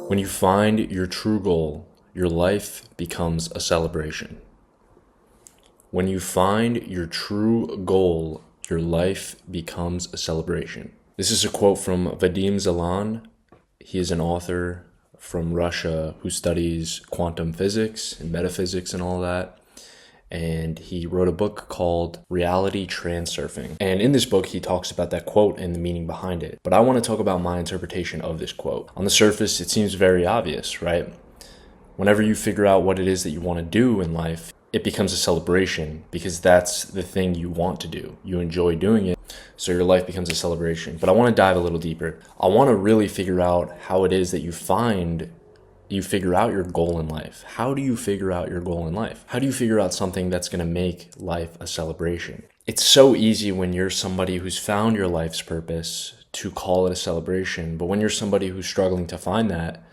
When you find your true goal, your life becomes a celebration. When you find your true goal, your life becomes a celebration. This is a quote from Vadim Zeland. He is an author from Russia who studies quantum physics and metaphysics and all that. And he wrote a book called Reality Transurfing. And in this book, he talks about that quote and the meaning behind it. But I want to talk about my interpretation of this quote. On the surface, it seems very obvious, right? Whenever you figure out what it is that you want to do in life, it becomes a celebration because that's the thing you want to do. You enjoy doing it, so your life becomes a celebration. But I want to dive a little deeper. I want to really figure out how it is that you figure out your goal in life. How do you figure out your goal in life? How do you figure out something that's going to make life a celebration? It's so easy when you're somebody who's found your life's purpose to call it a celebration. But when you're somebody who's struggling to find that,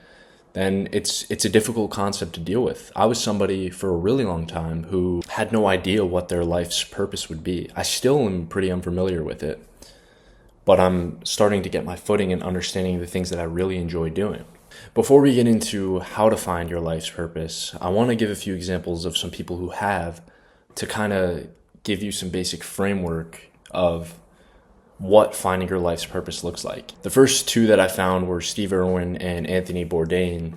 then it's a difficult concept to deal with. I was somebody for a really long time who had no idea what their life's purpose would be. I still am pretty unfamiliar with it, but I'm starting to get my footing in understanding the things that I really enjoy doing. Before we get into how to find your life's purpose, I want to give a few examples of some people who have, to kind of give you some basic framework of what finding your life's purpose looks like. The first two that I found were Steve Irwin and Anthony Bourdain.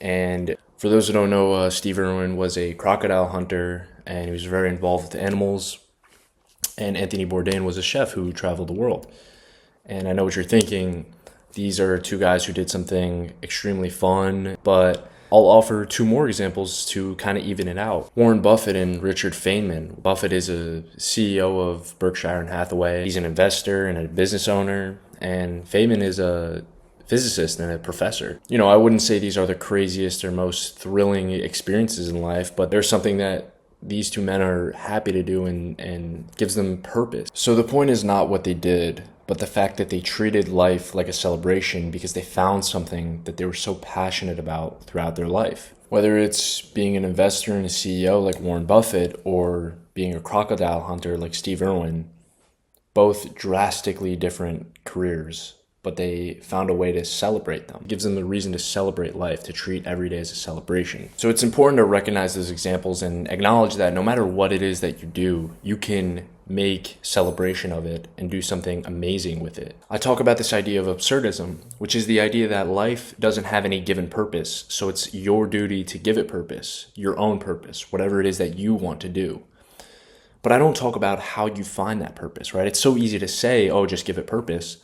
And for those who don't know, Steve Irwin was a crocodile hunter and he was very involved with animals. And Anthony Bourdain was a chef who traveled the world. And I know what you're thinking. These are two guys who did something extremely fun, but I'll offer two more examples to kind of even it out. Warren Buffett and Richard Feynman. Buffett is a CEO of Berkshire Hathaway. He's an investor and a business owner, and Feynman is a physicist and a professor. You know, I wouldn't say these are the craziest or most thrilling experiences in life, but there's something that these two men are happy to do and gives them purpose. So the point is not what they did, but the fact that they treated life like a celebration because they found something that they were so passionate about throughout their life. Whether it's being an investor and a CEO like Warren Buffett or being a crocodile hunter like Steve Irwin, both drastically different careers, but they found a way to celebrate them. It gives them the reason to celebrate life, to treat every day as a celebration. So it's important to recognize those examples and acknowledge that no matter what it is that you do, you can make celebration of it and do something amazing with it. I talk about this idea of absurdism, which is the idea that life doesn't have any given purpose, so it's your duty to give it purpose, your own purpose, whatever it is that you want to do. But I don't talk about how you find that purpose, right? It's so easy to say, oh, just give it purpose,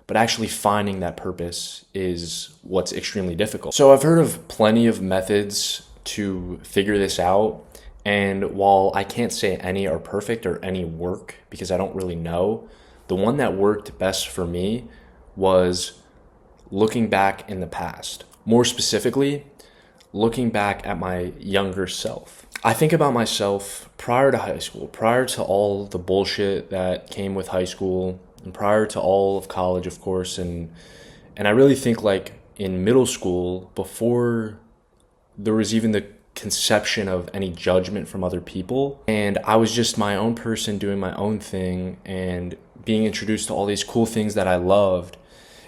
but actually finding that purpose is what's extremely difficult. So I've heard of plenty of methods to figure this out. And while I can't say any are perfect or any work because I don't really know, the one that worked best for me was looking back in the past. More specifically, looking back at my younger self. I think about myself prior to high school, prior to all the bullshit that came with high school, and prior to all of college, of course. And I really think like in middle school, before there was even the conception of any judgment from other people, and I was just my own person doing my own thing and being introduced to all these cool things that I loved.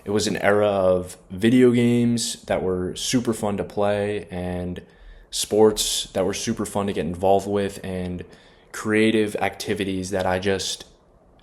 It was an era of video games that were super fun to play and sports that were super fun to get involved with and creative activities that I just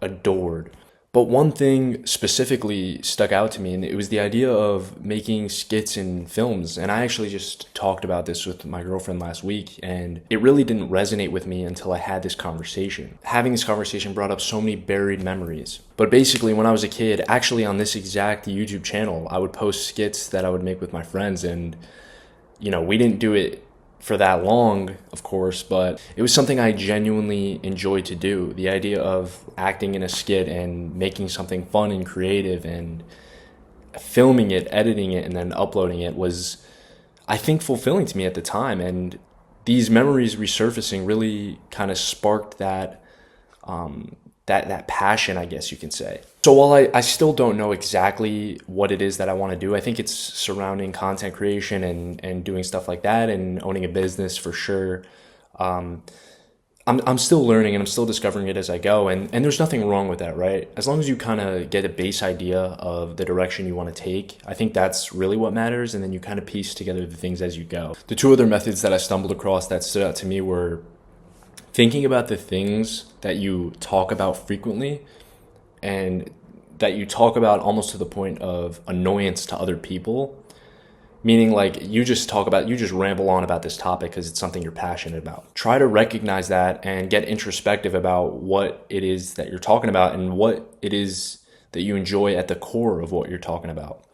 adored. But one thing specifically stuck out to me, and it was the idea of making skits in films. And I actually just talked about this with my girlfriend last week, and it really didn't resonate with me until I had this conversation. Having this conversation brought up so many buried memories. But basically, when I was a kid, actually on this exact YouTube channel, I would post skits that I would make with my friends. And, you know, we didn't do it for that long, of course, but it was something I genuinely enjoyed to do. The idea of acting in a skit and making something fun and creative and filming it, editing it, and then uploading it was, I think, fulfilling to me at the time. And these memories resurfacing really kind of sparked that that passion, I guess you can say. So while I still don't know exactly what it is that I want to do, I think it's surrounding content creation and doing stuff like that and owning a business for sure. I'm still learning and I'm still discovering it as I go. And there's nothing wrong with that, right? As long as you kind of get a base idea of the direction you want to take, I think that's really what matters. And then you kind of piece together the things as you go. The two other methods that I stumbled across that stood out to me were thinking about the things that you talk about frequently and that you talk about almost to the point of annoyance to other people. Meaning, like, you just ramble on about this topic because it's something you're passionate about. Try to recognize that and get introspective about what it is that you're talking about and what it is that you enjoy at the core of what you're talking about.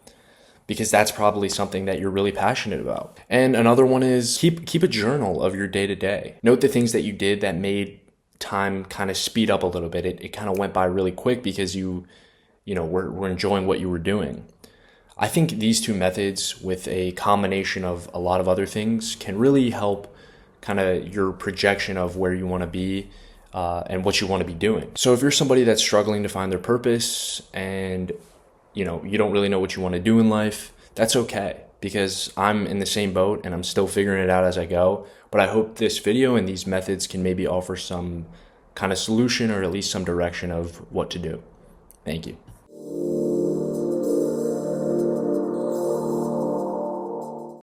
Because that's probably something that you're really passionate about. And another one is keep a journal of your day to day. Note the things that you did that made time kind of speed up a little bit. It kind of went by really quick because you were enjoying what you were doing. I think these two methods with a combination of a lot of other things can really help kind of your projection of where you want to be and what you want to be doing. So if you're somebody that's struggling to find their purpose and you don't really know what you want to do in life, that's okay, because I'm in the same boat and I'm still figuring it out as I go. But I hope this video and these methods can maybe offer some kind of solution or at least some direction of what to do. Thank you.